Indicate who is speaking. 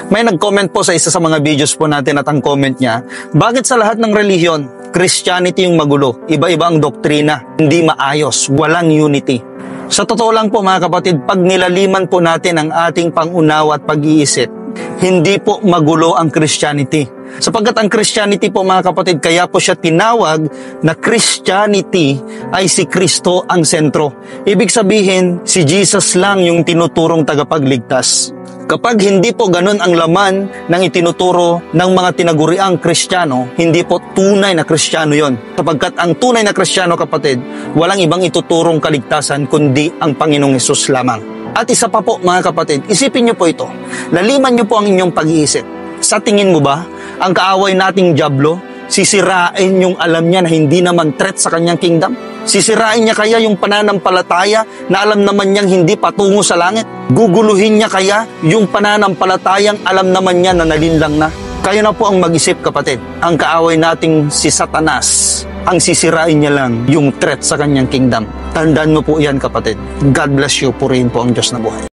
Speaker 1: May nag-comment po sa isa sa mga videos po natin at ang comment niya, bakit sa lahat ng relihiyon, Christianity yung magulo, iba-iba ang doktrina, hindi maayos, walang unity. Sa totoo lang po mga kapatid, pag nilaliman po natin ang ating pangunawa at pag-iisip, hindi po magulo ang Christianity. Sapagkat ang Christianity po mga kapatid, kaya po siya tinawag na Christianity ay si Kristo ang sentro. Ibig sabihin, si Jesus lang yung tinuturong tagapagligtas. Kapag hindi po ganun ang laman ng itinuturo ng mga tinaguriang Kristiyano, hindi po tunay na Kristiyano yon. Sapagkat ang tunay na Kristiyano kapatid, walang ibang ituturong kaligtasan kundi ang Panginoong Hesus lamang. At isa pa po mga kapatid, isipin niyo po ito, laliman niyo po ang inyong pag-iisip. Sa tingin mo ba, ang kaaway nating Diablo, sisirain yung alam niya na hindi naman threat sa kanyang kingdom? Sisirain niya kaya yung pananampalataya na alam naman niyang hindi patungo sa langit? Guguluhin niya kaya yung pananampalatayang alam naman niya na nalinlang na? Kayo na po ang mag-isip kapatid. Ang kaaway nating si Satanas, ang sisirain niya lang yung threat sa kanyang kingdom. Tandaan mo po yan kapatid. God bless you. Purihin po ang Diyos na buhay.